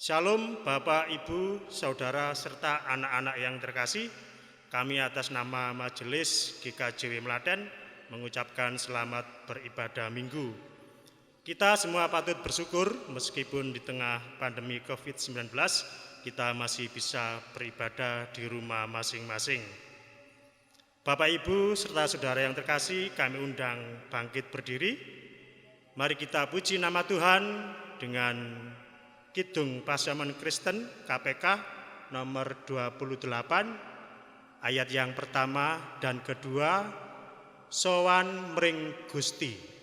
Shalom Bapak, Ibu, Saudara, serta anak-anak yang terkasih. Kami atas nama Majelis GKJW Melaten mengucapkan selamat beribadah minggu. Kita semua patut bersyukur meskipun di tengah pandemi COVID-19 kita masih bisa beribadah di rumah masing-masing. Bapak, Ibu, serta saudara yang terkasih, kami undang bangkit berdiri. Mari kita puji nama Tuhan dengan Kidung Pasaman Kristen KPK nomor 28 ayat yang pertama dan kedua, Sowan Mring Gusti.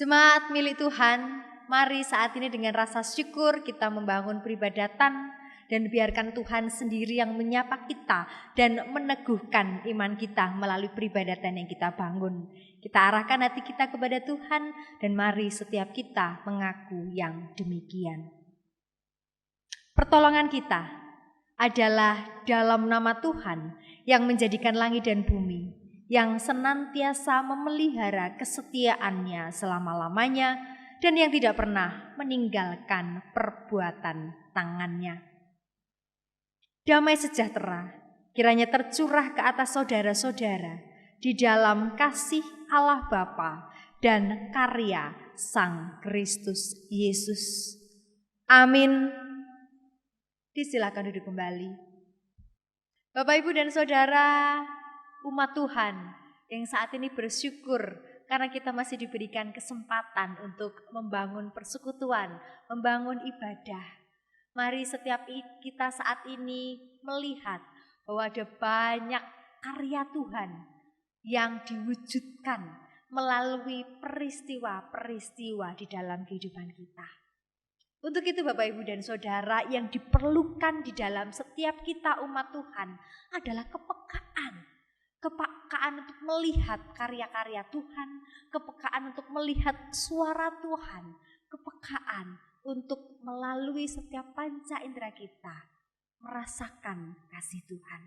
Jemaat milik Tuhan, mari saat ini dengan rasa syukur kita membangun peribadatan dan biarkan Tuhan sendiri yang menyapa kita dan meneguhkan iman kita melalui peribadatan yang kita bangun. Kita arahkan hati kita kepada Tuhan dan mari setiap kita mengaku yang demikian. Pertolongan kita adalah dalam nama Tuhan yang menjadikan langit dan bumi, yang senantiasa memelihara kesetiaannya selama-lamanya dan yang tidak pernah meninggalkan perbuatan tangannya. Damai sejahtera kiranya tercurah ke atas saudara-saudara di dalam kasih Allah Bapa dan karya Sang Kristus Yesus. Amin. Disilakan duduk kembali. Bapak, Ibu, dan Saudara, umat Tuhan yang saat ini bersyukur karena kita masih diberikan kesempatan untuk membangun persekutuan, membangun ibadah. Mari setiap kita saat ini melihat bahwa ada banyak karya Tuhan yang diwujudkan melalui peristiwa-peristiwa di dalam kehidupan kita. Untuk itu Bapak, Ibu, dan Saudara, yang diperlukan di dalam setiap kita umat Tuhan adalah kepekaan untuk melihat karya-karya Tuhan, kepekaan untuk melihat suara Tuhan, kepekaan untuk melalui setiap panca indera kita merasakan kasih Tuhan.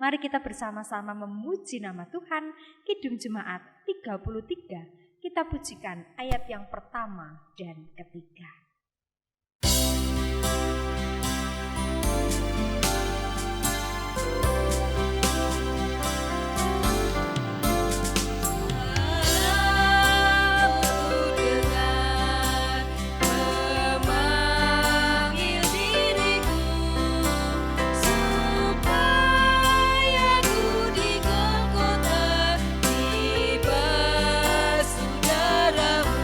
Mari kita bersama-sama memuji nama Tuhan. Kidung Jemaat 33, kita pujikan ayat yang pertama dan ketiga. Saudaramu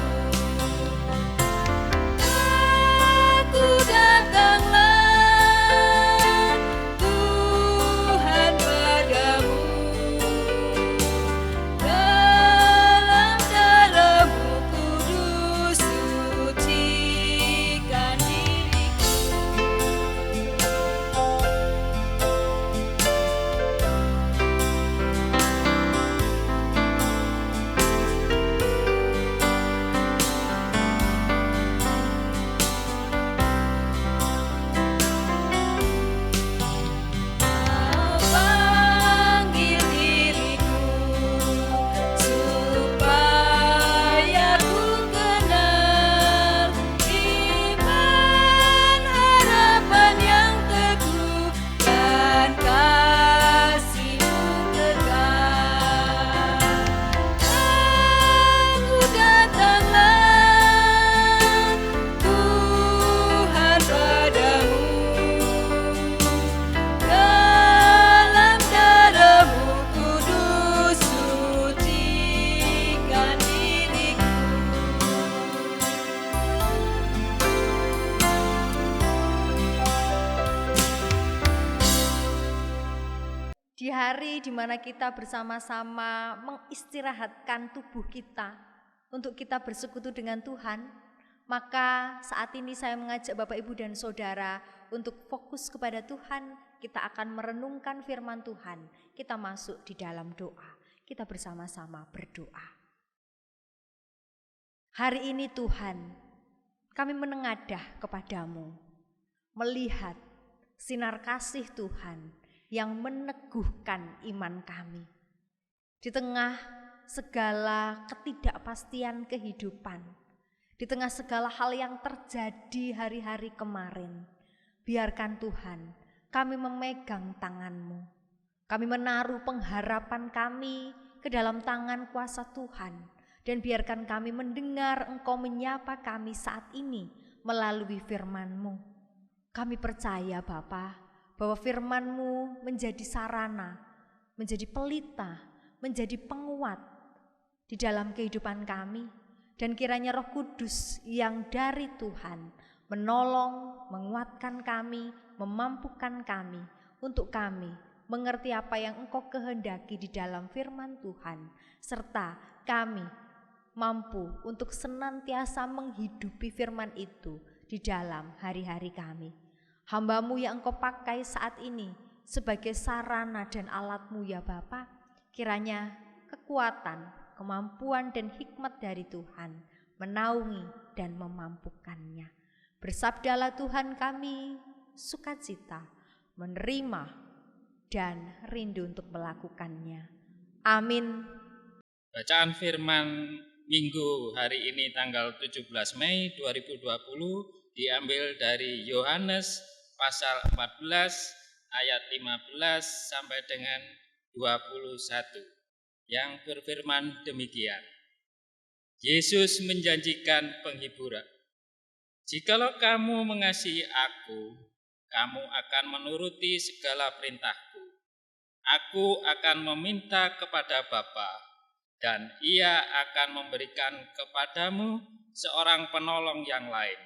hari di mana kita bersama-sama mengistirahatkan tubuh kita untuk kita bersekutu dengan Tuhan, maka saat ini saya mengajak Bapak, Ibu, dan Saudara untuk fokus kepada Tuhan. Kita akan merenungkan firman Tuhan. Kita masuk di dalam doa. Kita bersama-sama berdoa. Hari ini Tuhan, kami menengadah kepadamu, melihat sinar kasih Tuhan yang meneguhkan iman kami. Di tengah segala ketidakpastian kehidupan, di tengah segala hal yang terjadi hari-hari kemarin, biarkan Tuhan kami memegang tangan-Mu. Kami menaruh pengharapan kami ke dalam tangan kuasa Tuhan, dan biarkan kami mendengar Engkau menyapa kami saat ini melalui firman-Mu. Kami percaya Bapa, bahwa firman-Mu menjadi sarana, menjadi pelita, menjadi penguat di dalam kehidupan kami. Dan kiranya Roh Kudus yang dari Tuhan menolong, menguatkan kami, memampukan kami untuk kami mengerti apa yang Engkau kehendaki di dalam firman Tuhan, serta kami mampu untuk senantiasa menghidupi firman itu di dalam hari-hari kami. Hamba-Mu yang Engkau pakai saat ini sebagai sarana dan alat-Mu ya Bapa, kiranya kekuatan, kemampuan dan hikmat dari Tuhan menaungi dan memampukannya. Bersabdalah Tuhan, kami sukacita menerima dan rindu untuk melakukannya. Amin. Bacaan firman Minggu hari ini tanggal 17 Mei 2020 diambil dari Yohanes pasal 14 ayat 15 sampai dengan 21 yang berfirman demikian. Yesus menjanjikan penghiburan. Jikalau kamu mengasihi aku, kamu akan menuruti segala perintahku. Aku akan meminta kepada Bapa, dan Ia akan memberikan kepadamu seorang penolong yang lain,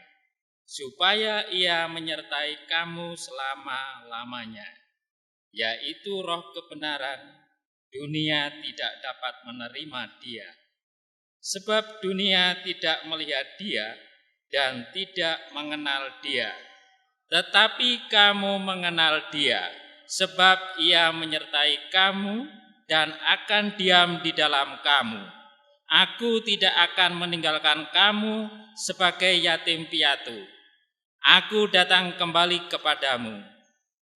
supaya Ia menyertai kamu selama-lamanya, yaitu Roh kebenaran. Dunia tidak dapat menerima Dia, sebab dunia tidak melihat Dia dan tidak mengenal Dia. Tetapi kamu mengenal Dia, sebab Ia menyertai kamu dan akan diam di dalam kamu. Aku tidak akan meninggalkan kamu sebagai yatim piatu. Aku datang kembali kepadamu.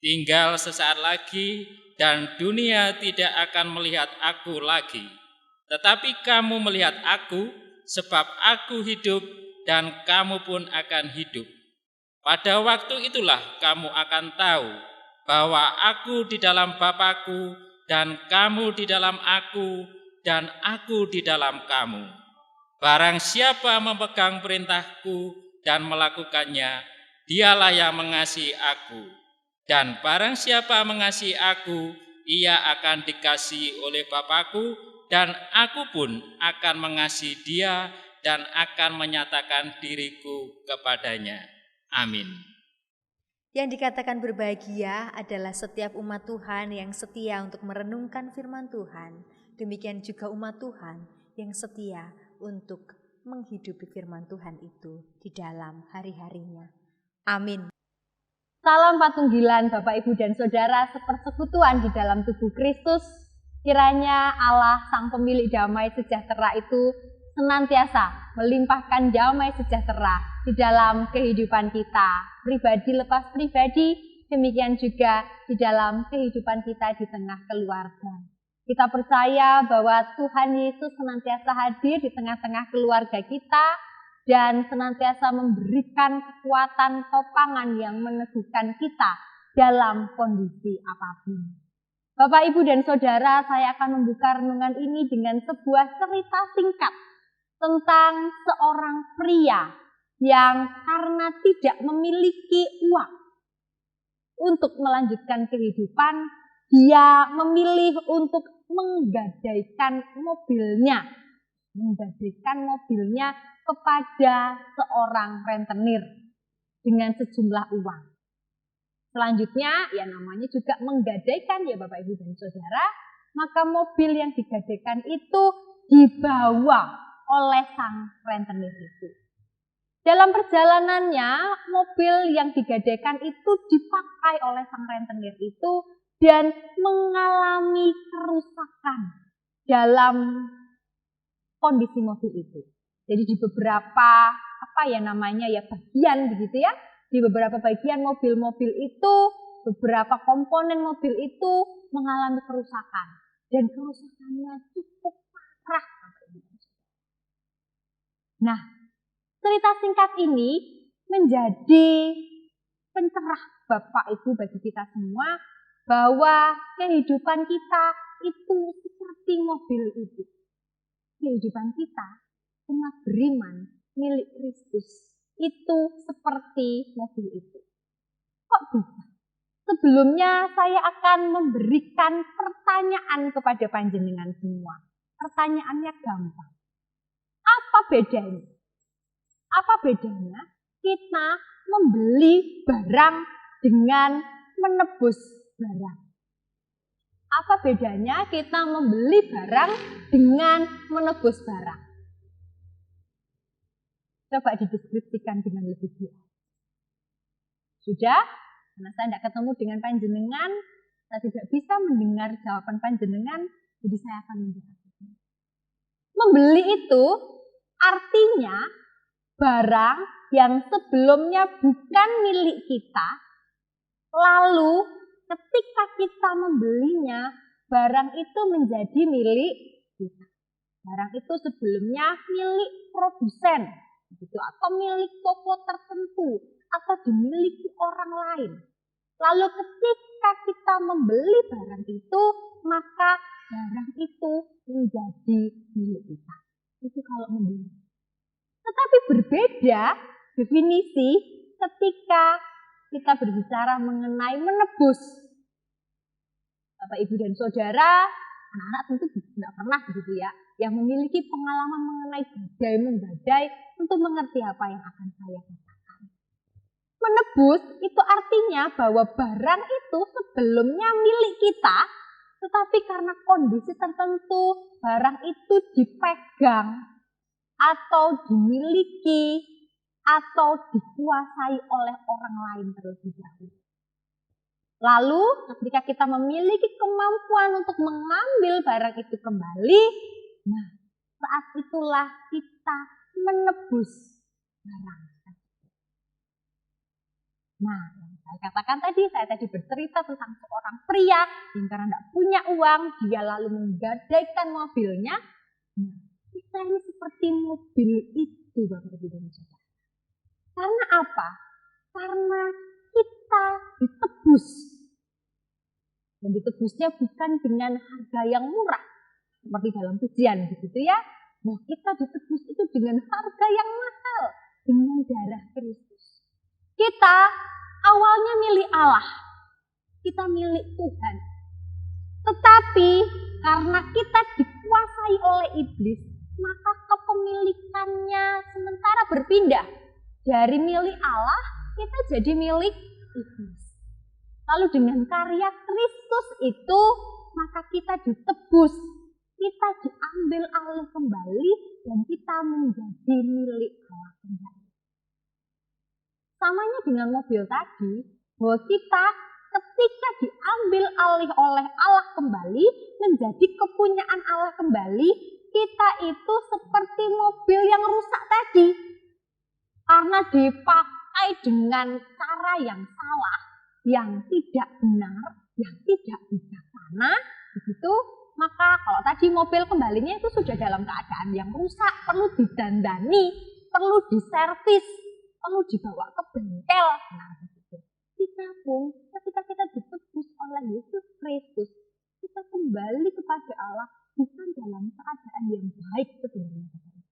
Tinggal sesaat lagi dan dunia tidak akan melihat aku lagi. Tetapi kamu melihat aku, sebab aku hidup dan kamu pun akan hidup. Pada waktu itulah kamu akan tahu bahwa aku di dalam Bapa-Ku dan kamu di dalam aku dan aku di dalam kamu. Barang siapa memegang perintahku dan melakukannya, dialah yang mengasihi aku. Dan barang siapa mengasihi aku, ia akan dikasihi oleh Bapa-Ku, dan aku pun akan mengasihi dia dan akan menyatakan diriku kepadanya. Amin. Yang dikatakan berbahagia adalah setiap umat Tuhan yang setia untuk merenungkan firman Tuhan. Demikian juga umat Tuhan yang setia untuk menghidupi firman Tuhan itu di dalam hari-harinya. Amin. Salam patunggilan Bapak, Ibu, dan Saudara sepersekutuan di dalam tubuh Kristus. Kiranya Allah Sang Pemilik Damai Sejahtera itu senantiasa melimpahkan damai sejahtera di dalam kehidupan kita, pribadi lepas pribadi, demikian juga di dalam kehidupan kita di tengah keluarga. Kita percaya bahwa Tuhan Yesus senantiasa hadir di tengah-tengah keluarga kita dan senantiasa memberikan kekuatan topangan yang meneguhkan kita dalam kondisi apapun. Bapak, Ibu, dan Saudara, saya akan membuka renungan ini dengan sebuah cerita singkat tentang seorang pria yang karena tidak memiliki uang untuk melanjutkan kehidupan, dia memilih untuk menggadaikan mobilnya kepada seorang rentenir dengan sejumlah uang. Selanjutnya, ya namanya juga menggadaikan ya Bapak Ibu dan Saudara, maka mobil yang digadaikan itu dibawa oleh sang rentenir itu. Dalam perjalanannya, mobil yang digadaikan itu dipakai oleh sang rentenir itu dan mengalami kerusakan dalam kondisi mobil itu. Jadi di beberapa bagian begitu ya, di beberapa bagian mobil-mobil itu, beberapa komponen mobil itu mengalami kerusakan dan kerusakannya cukup parah. Nah, cerita singkat ini menjadi pencerah Bapak Ibu bagi kita semua bahwa kehidupan kita itu seperti mobil itu. Kehidupan kita umat beriman milik Kristus itu seperti mobil itu. Kok bisa? Sebelumnya saya akan memberikan pertanyaan kepada panjenengan semua. Pertanyaannya gampang. Apa bedanya? Apa bedanya kita membeli barang dengan menebus barang? Apa bedanya kita membeli barang dengan menebus barang? Coba dideskripsikan dengan lebih jelas. Sudah? Karena saya tidak ketemu dengan panjenengan, saya tidak bisa mendengar jawaban panjenengan, jadi saya akan menjawab. Membeli itu artinya barang yang sebelumnya bukan milik kita, lalu ketika kita membelinya, barang itu menjadi milik kita. Barang itu sebelumnya milik produsen, gitu, atau milik toko tertentu, atau dimiliki orang lain. Lalu ketika kita membeli barang itu, maka barang itu menjadi milik kita. Itu kalau membeli. Tetapi berbeda definisi ketika kita berbicara mengenai menebus. Bapak, Ibu, dan Saudara, anak-anak tentu tidak pernah begitu ya, yang memiliki pengalaman mengenai gadai menggadai, tentu mengerti apa yang akan saya katakan. Menebus itu artinya bahwa barang itu sebelumnya milik kita, tetapi karena kondisi tertentu barang itu dipegang atau dimiliki atau dikuasai oleh orang lain terlebih dahulu. Lalu ketika kita memiliki kemampuan untuk mengambil barang itu kembali, nah saat itulah kita menebus barang. Nah, yang saya katakan tadi, saya tadi bercerita tentang seorang pria yang karena tidak punya uang, dia lalu menggadaikan mobilnya. Nah, kita ini seperti mobil itu, Bapak Ibu dan Saudara. Karena apa? Karena kita ditebus. Dan ditebusnya bukan dengan harga yang murah, seperti dalam pujian begitu ya. Nah, kita ditebus itu dengan harga yang mahal, dengan darah Kristus. Kita awalnya milik Allah, kita milik Tuhan. Tetapi karena kita dikuasai oleh iblis, maka kepemilikannya sementara berpindah. Dari milik Allah, kita jadi milik iblis. Lalu dengan karya Kristus itu, maka kita ditebus, kita diambil alih kembali, dan kita menjadi milik Allah kembali. Samanya dengan mobil tadi, bahwa kita ketika diambil alih oleh Allah kembali, menjadi kepunyaan Allah kembali, kita itu seperti mobil yang rusak tadi. Karena dipakai dengan cara yang salah, yang tidak benar, yang tidak bijaksana, begitu, maka kalau tadi mobil kembalinya itu sudah dalam keadaan yang rusak, perlu didandani, perlu diservis, perlu dibawa ke bengkel. Nah, begitu. Kita pun ketika kita ditebus oleh Yesus Kristus, kita kembali kepada Allah bukan dalam keadaan yang baik sebenarnya.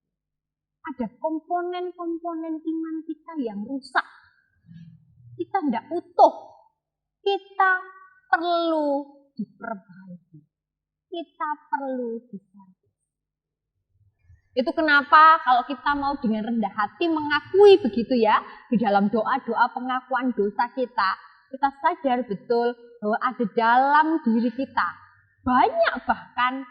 Ada komponen-komponen iman kita yang rusak. Kita tidak utuh. Kita perlu diperbaiki. Kita perlu diservis. Itu kenapa kalau kita mau dengan rendah hati mengakui begitu ya, di dalam doa-doa pengakuan dosa kita, kita sadar betul bahwa ada dalam diri kita banyak bahkan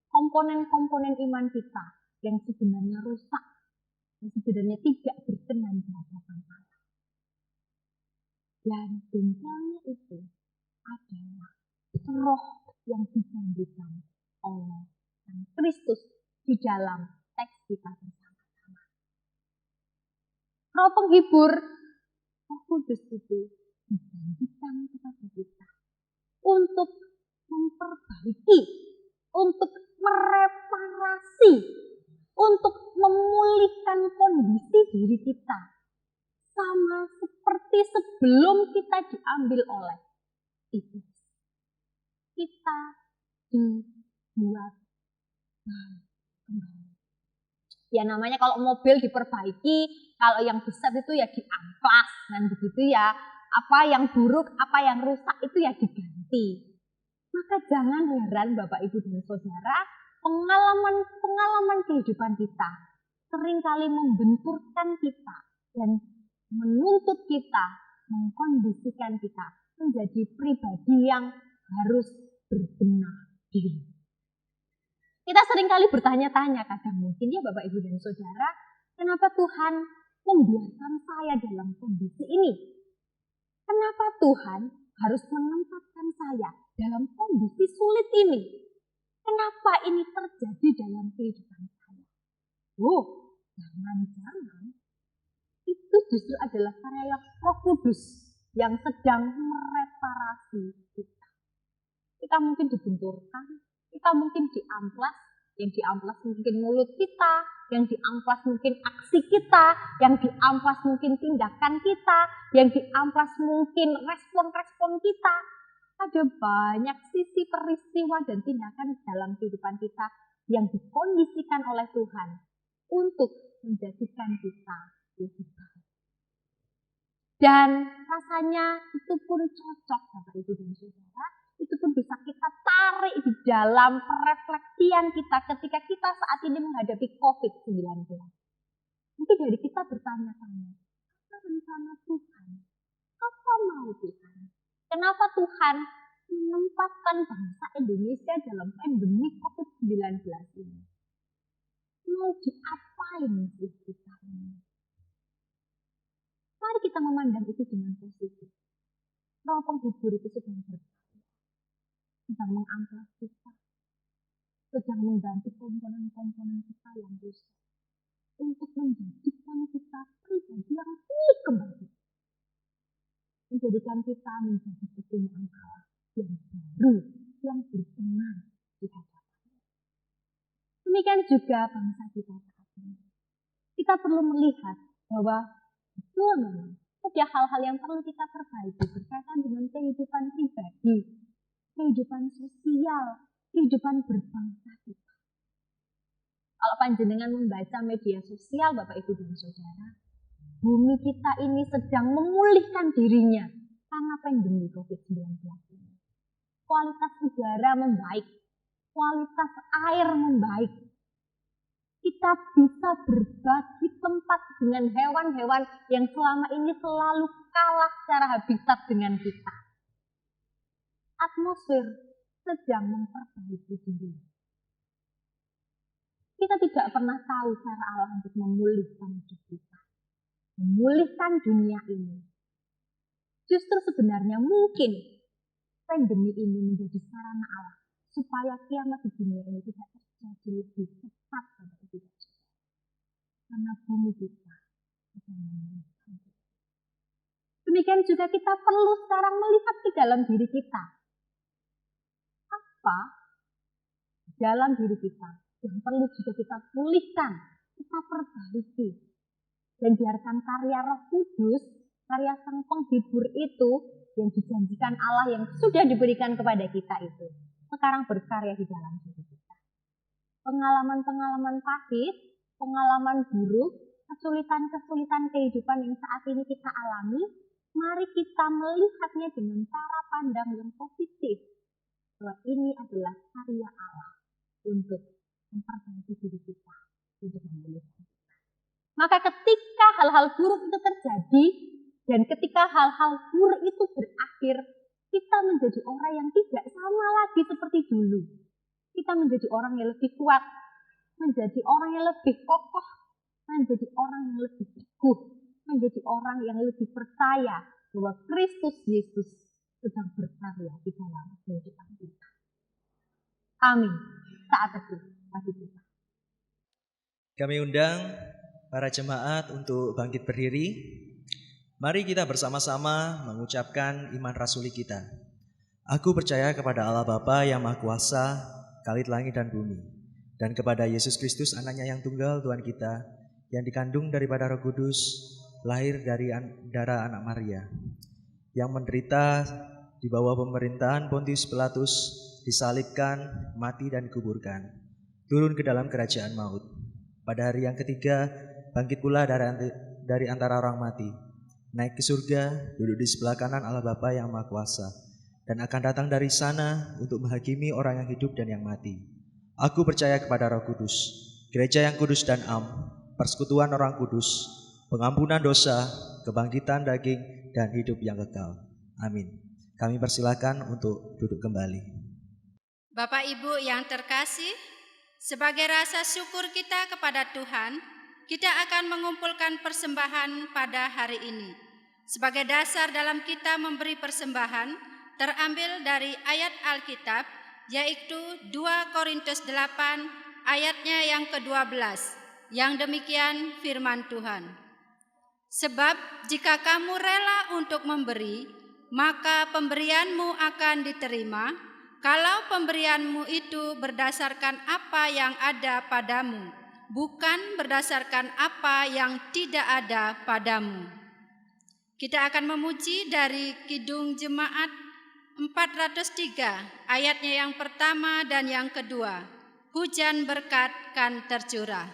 komponen-komponen iman kita yang sebenarnya rusak, yang sebenarnya tidak berkenan di hadapan Allah. Dan bengkelnya itu adalah roh yang dijanjikan oleh Sang Kristus di dalam teks kita bersama-sama. Roh penghibur, Roh Kudus itu dijanjikan kepada kita untuk memperbaiki, untuk mereparasi, untuk memulihkan kondisi diri kita sama seperti sebelum kita diambil oleh iblis. Kita dibuat baik kembali. Ya namanya kalau mobil diperbaiki, kalau yang besar itu ya diamplas, dan begitu ya. Apa yang buruk, apa yang rusak itu ya diganti. Maka jangan heran Bapak Ibu dan Saudara, pengalaman kehidupan kita seringkali membenturkan kita dan menuntut kita, mengkondisikan kita menjadi pribadi yang harus berbenah diri. Kita seringkali bertanya-tanya, kadang mungkin ya Bapak Ibu dan Saudara, kenapa Tuhan membiarkan saya dalam kondisi ini? Kenapa Tuhan harus menempatkan saya dalam kondisi sulit ini? Kenapa ini terjadi dalam kehidupan saya? Oh, jangan-jangan itu justru adalah karya Roh Kudus yang sedang mereparasi kita. Kita mungkin dibenturkan, kita mungkin diamplas, yang diamplas mungkin mulut kita, yang diamplas mungkin aksi kita, yang diamplas mungkin tindakan kita, yang diamplas mungkin respon-respon kita. Ada banyak sisi peristiwa dan tindakan dalam kehidupan kita yang dikondisikan oleh Tuhan untuk menjadikan kita lebih baik. Dan rasanya itu pun cocok Bapak Ibu dan Saudara, itu pun bisa kita tarik di dalam refleksian kita ketika kita saat ini menghadapi COVID-19. Mungkin dari kita bertanya-tanya, apa rencana Tuhan? Apa mau Tuhan? Kenapa Tuhan menempatkan bangsa Indonesia dalam pandemi COVID-19 ini? Mau diapain sih kita ini? Mari kita memandang itu dengan positif. Roh penghibur itu sedang berkarya, sedang mengamplas kita, sedang mengganti komponen-komponen kita yang rusak, untuk menjadikan kita pribadi yang pulih kembali. Menjadikan kita menjadi kepunyaan Allah yang baru, yang berkenan di hadapan-Nya. Demikian juga bangsa kita saat ini. Kita perlu melihat bahwa betul memang ada hal-hal yang perlu kita perbaiki berkaitan dengan kehidupan pribadi, kehidupan sosial, kehidupan berbangsa kita. Kalau panjenengan membaca media sosial Bapak Ibu dan Saudara, bumi kita ini sedang memulihkan dirinya karena pandemi COVID-19 ini. Kualitas udara membaik, kualitas air membaik. Kita bisa berbagi tempat dengan hewan-hewan yang selama ini selalu kalah secara habitat dengan kita. Atmosfer sedang memperbaiki diri. Kita tidak pernah tahu cara Allah untuk memulihkan hidup kita, memulihkan dunia ini. Justru sebenarnya mungkin pandemi ini menjadi sarana Allah supaya kiamat di dunia ini tidak terjadi lebih cepat pada kita. Karena bumi kita sedang memulihkan diri. Demikian juga kita perlu sekarang melihat ke dalam diri kita. Apa dalam diri kita yang perlu juga kita pulihkan, kita perbaiki. Dan biarkan karya Roh Kudus, karya Sang Penghibur itu yang dijanjikan Allah yang sudah diberikan kepada kita itu sekarang berkarya di dalam diri kita. Pengalaman-pengalaman pahit, pengalaman buruk, kesulitan-kesulitan kehidupan yang saat ini kita alami, mari kita melihatnya dengan cara pandang yang positif. Bahwa ini adalah karya Allah untuk memperbaiki diri kita, untuk memulihkan kita. Maka ketika hal-hal buruk itu terjadi, Dan ketika hal-hal buruk itu berakhir, kita menjadi orang yang tidak sama lagi seperti dulu. Kita menjadi orang yang lebih kuat, menjadi orang yang lebih kokoh, menjadi orang yang lebih teguh, menjadi orang yang lebih percaya bahwa Kristus Yesus sedang berkarya di dalam kehidupan kita. Amin. Saat teduh bagi kita. Kami undang para jemaat untuk bangkit berdiri. Mari kita bersama-sama mengucapkan iman rasuli kita. Aku percaya kepada Allah Bapa yang Maha Kuasa, Khalid langit dan bumi, dan kepada Yesus Kristus anaknya yang tunggal Tuhan kita, yang dikandung daripada Roh Kudus, lahir dari darah anak Maria, yang menderita di bawah pemerintahan Pontius Pilatus, disalibkan, mati dan dikuburkan, turun ke dalam kerajaan maut. Pada hari yang ketiga, bangkit pula dari antara orang mati, naik ke surga, duduk di sebelah kanan Allah Bapa yang Maha Kuasa, dan akan datang dari sana untuk menghakimi orang yang hidup dan yang mati. Aku percaya kepada Roh Kudus, gereja yang kudus dan am, persekutuan orang kudus, pengampunan dosa, kebangkitan daging, dan hidup yang kekal. Amin. Kami persilakan untuk duduk kembali. Bapak Ibu yang terkasih, sebagai rasa syukur kita kepada Tuhan, kita akan mengumpulkan persembahan pada hari ini. Sebagai dasar dalam kita memberi persembahan, terambil dari ayat Alkitab, yaitu 2 Korintus 8 ayatnya yang ke-12, yang demikian firman Tuhan. Sebab jika kamu rela untuk memberi, maka pemberianmu akan diterima, kalau pemberianmu itu berdasarkan apa yang ada padamu, bukan berdasarkan apa yang tidak ada padamu. Kita akan memuji dari Kidung Jemaat 403, ayatnya yang pertama dan yang kedua. Hujan berkat kan tercurah.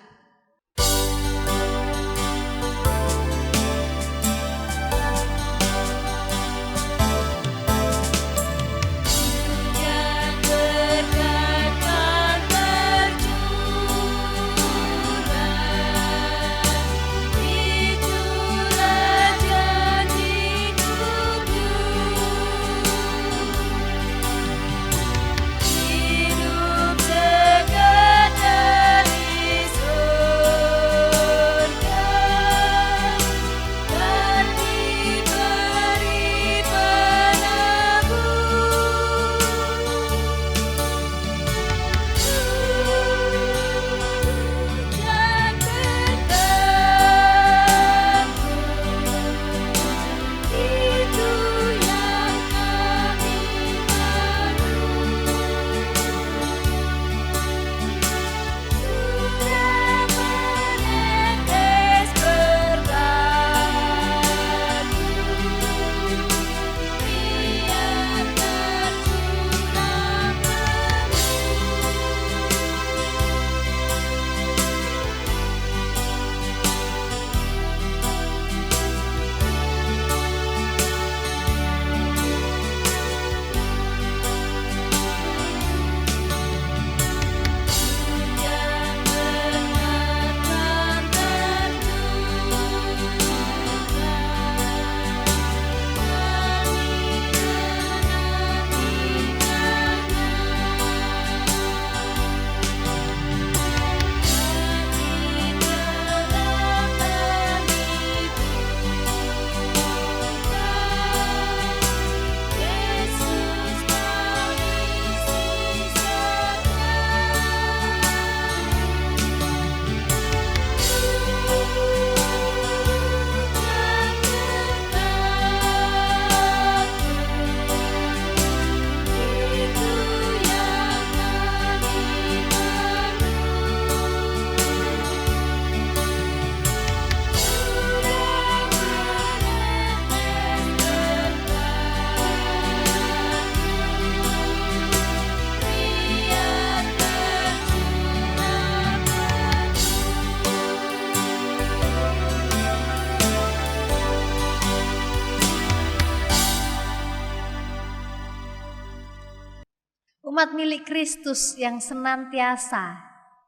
Umat milik Kristus yang senantiasa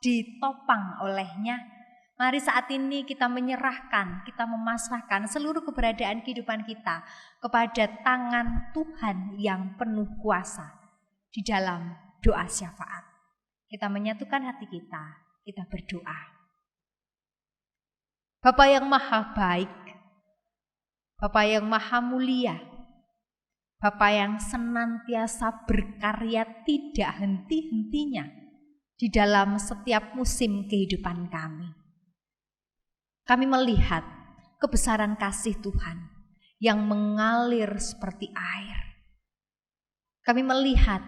ditopang olehnya, Mari saat ini kita menyerahkan, kita memasrahkan seluruh keberadaan kehidupan kita kepada tangan Tuhan yang penuh kuasa di dalam doa syafaat. Kita menyatukan hati kita berdoa. Bapa yang maha baik, Bapa yang maha mulia, Bapa yang senantiasa berkarya tidak henti-hentinya di dalam setiap musim kehidupan kami. Kami melihat kebesaran kasih Tuhan yang mengalir seperti air. Kami melihat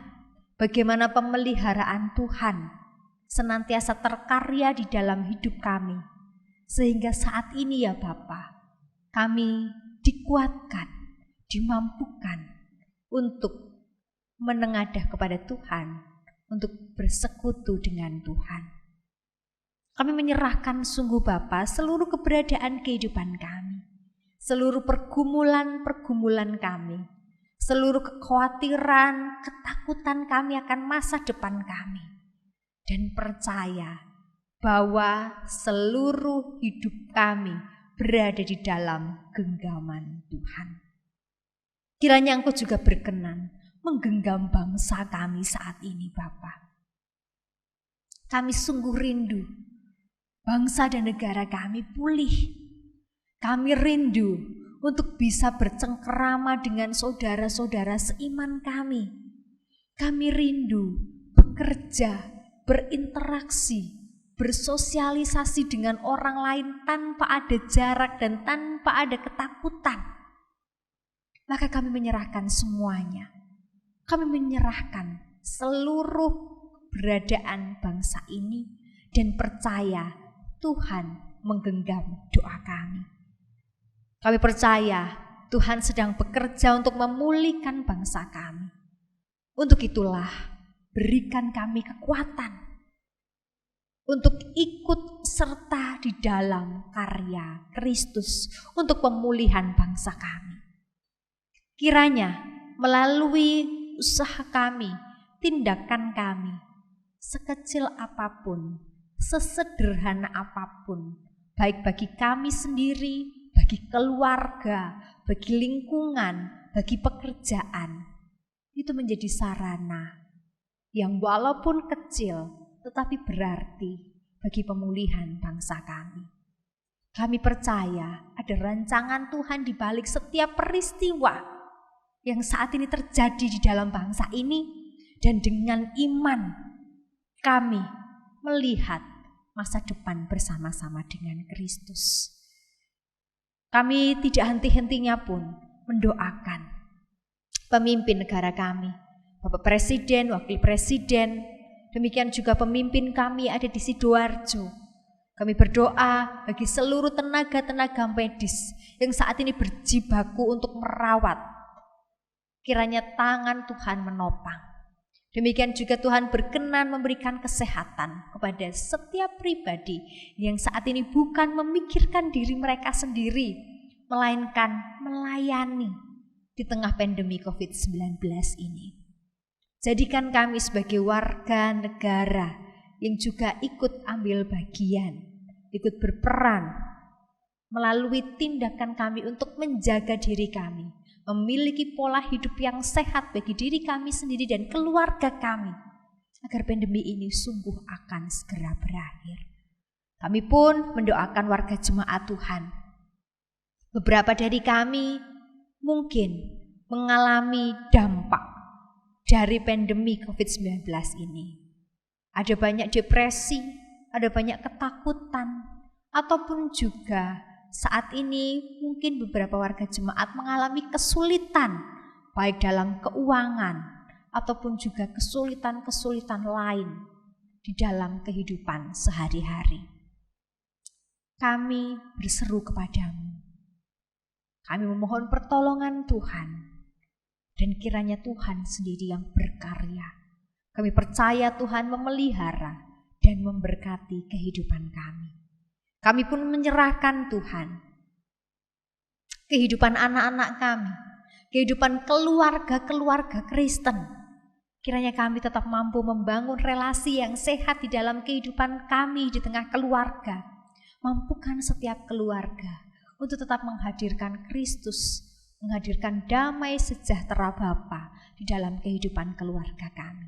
bagaimana pemeliharaan Tuhan senantiasa terkarya di dalam hidup kami. Sehingga saat ini ya Bapa, kami dikuatkan, dimampukan untuk menengadah kepada Tuhan, untuk bersekutu dengan Tuhan. Kami menyerahkan sungguh Bapa seluruh keberadaan kehidupan kami, seluruh pergumulan kami, seluruh kekhawatiran, ketakutan kami akan masa depan kami. Dan percaya bahwa seluruh hidup kami berada di dalam genggaman Tuhan. Kiranya Engkau juga berkenan menggenggam bangsa kami saat ini Bapa. Kami sungguh rindu bangsa dan negara kami pulih. Kami rindu untuk bisa bercengkerama dengan saudara-saudara seiman kami. Kami rindu bekerja, berinteraksi, bersosialisasi dengan orang lain tanpa ada jarak dan tanpa ada ketakutan. Maka kami menyerahkan semuanya. Kami menyerahkan seluruh keberadaan bangsa ini dan percaya Tuhan menggenggam doa kami. Kami percaya Tuhan sedang bekerja untuk memulihkan bangsa kami. Untuk itulah berikan kami kekuatan untuk ikut serta di dalam karya Kristus untuk pemulihan bangsa kami. Kiranya melalui usaha kami, tindakan kami, sekecil apapun, sesederhana apapun, baik bagi kami sendiri, bagi keluarga, bagi lingkungan, bagi pekerjaan, itu menjadi sarana yang walaupun kecil tetapi berarti bagi pemulihan bangsa kami. Kami percaya ada rancangan Tuhan di balik setiap peristiwa yang saat ini terjadi di dalam bangsa ini, dan dengan iman kami melihat masa depan bersama-sama dengan Kristus. Kami tidak henti-hentinya pun mendoakan pemimpin negara kami, Bapak Presiden, Wakil Presiden, demikian juga pemimpin kami ada di Sidoarjo. Kami berdoa bagi seluruh tenaga-tenaga medis yang saat ini berjibaku untuk merawat. Kiranya tangan Tuhan menopang. Demikian juga Tuhan berkenan memberikan kesehatan kepada setiap pribadi yang saat ini bukan memikirkan diri mereka sendiri, melainkan melayani di tengah pandemi COVID-19 ini. Jadikan kami sebagai warga negara yang juga ikut ambil bagian, ikut berperan melalui tindakan kami untuk menjaga diri kami, memiliki pola hidup yang sehat bagi diri kami sendiri dan keluarga kami, agar pandemi ini sungguh akan segera berakhir. Kami pun mendoakan warga jemaat Tuhan. Beberapa dari kami mungkin mengalami dampak dari pandemi COVID-19 ini. Ada banyak depresi, ada banyak ketakutan, ataupun juga saat ini mungkin beberapa warga jemaat mengalami kesulitan, baik dalam keuangan ataupun juga kesulitan-kesulitan lain di dalam kehidupan sehari-hari. Kami berseru kepadamu. Kami memohon pertolongan Tuhan, dan kiranya Tuhan sendiri yang berkarya. Kami percaya Tuhan memelihara dan memberkati kehidupan kami. Kami pun menyerahkan Tuhan kehidupan anak-anak kami, kehidupan keluarga-keluarga Kristen. Kiranya kami tetap mampu membangun relasi yang sehat di dalam kehidupan kami di tengah keluarga, Mampukan setiap keluarga untuk tetap menghadirkan Kristus, menghadirkan damai sejahtera Bapa di dalam kehidupan keluarga kami.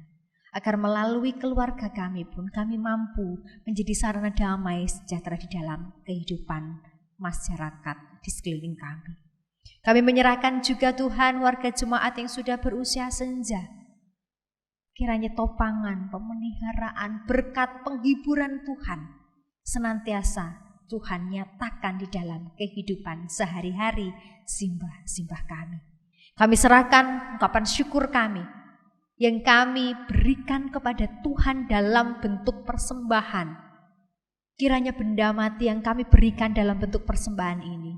Agar melalui keluarga kami pun kami mampu menjadi sarana damai sejahtera di dalam kehidupan masyarakat di sekeliling kami. Kami menyerahkan juga Tuhan warga jemaat yang sudah berusia senja. Kiranya topangan, pemeliharaan, berkat, penghiburan Tuhan senantiasa Tuhan nyatakan di dalam kehidupan sehari-hari simbah-simbah kami. Kami serahkan ungkapan syukur kami yang kami berikan kepada Tuhan dalam bentuk persembahan. Kiranya benda mati yang kami berikan dalam bentuk persembahan ini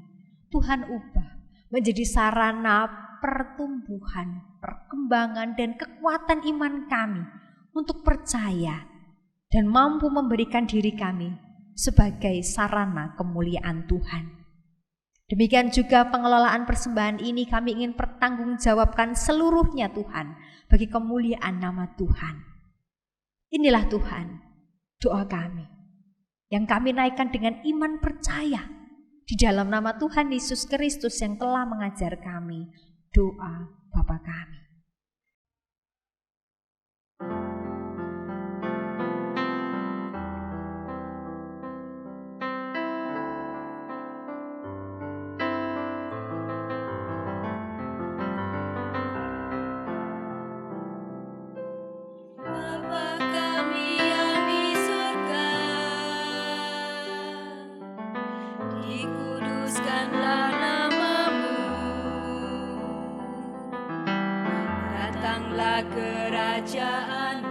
Tuhan ubah menjadi sarana pertumbuhan, perkembangan dan kekuatan iman kami untuk percaya dan mampu memberikan diri kami sebagai sarana kemuliaan Tuhan. Demikian juga pengelolaan persembahan ini kami ingin pertanggungjawabkan seluruhnya Tuhan bagi kemuliaan nama Tuhan. Inilah Tuhan doa kami yang kami naikkan dengan iman percaya di dalam nama Tuhan Yesus Kristus yang telah mengajar kami doa Bapa kami. Kerajaanmu,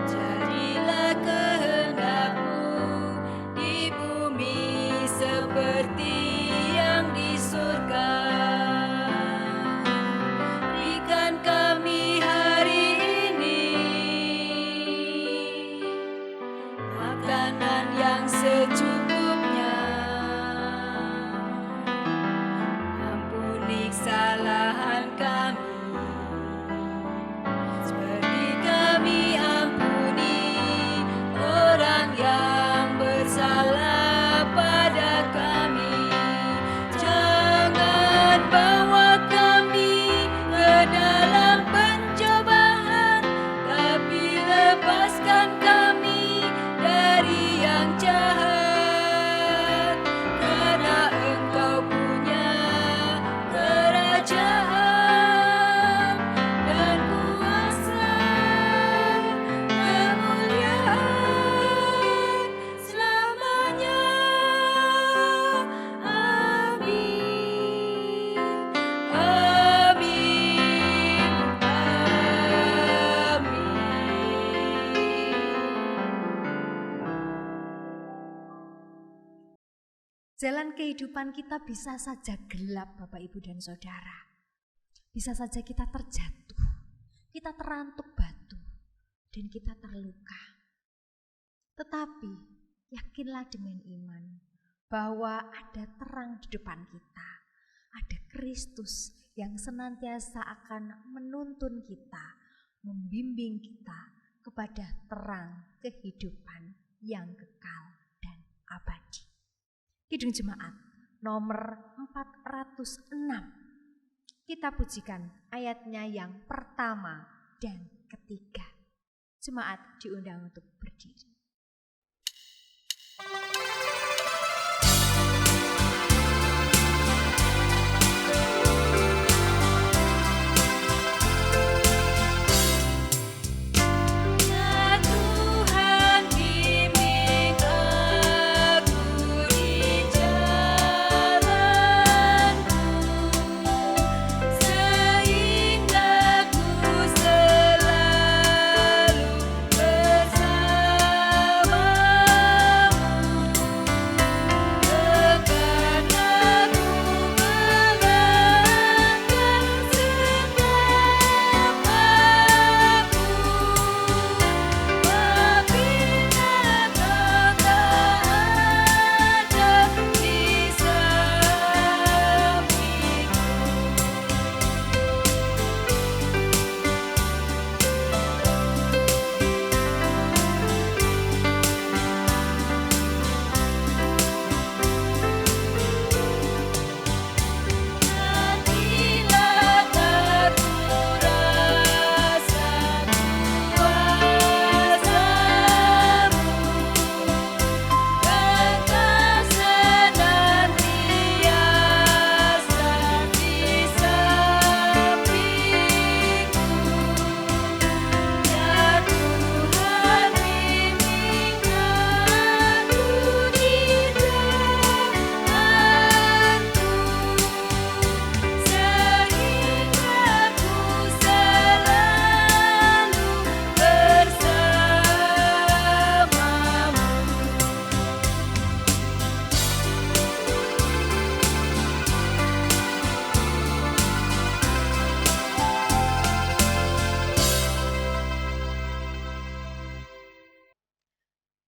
jadilah kehendak-Mu di bumi seperti yang di surga. Berikan kami hari ini makanan yang secukupnya. Ampuni kesalahan kami Jalan kehidupan kita bisa saja gelap Bapak Ibu dan Saudara. Bisa saja kita terjatuh, kita terantuk batu, dan kita terluka. Tetapi yakinlah dengan iman bahwa ada terang di depan kita. Ada Kristus yang senantiasa akan menuntun kita, membimbing kita kepada terang kehidupan yang kekal dan abadi. Kidung Jemaat nomor 406. Kita pujikan ayatnya yang pertama dan ketiga. Jemaat diundang untuk berdiri. bersama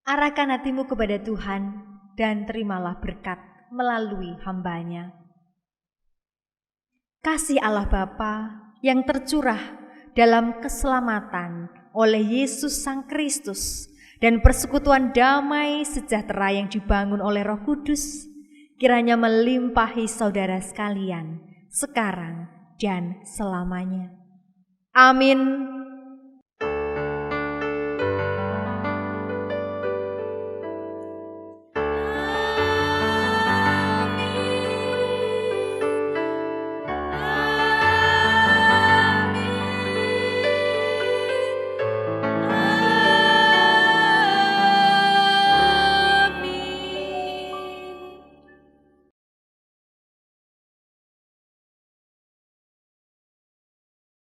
Arahkan hatimu kepada Tuhan dan terimalah berkat melalui hamba-Nya. Kasih Allah Bapa yang tercurah dalam keselamatan oleh Yesus Sang Kristus dan persekutuan damai sejahtera yang dibangun oleh Roh Kudus kiranya melimpahi saudara sekalian sekarang dan selamanya. Amin.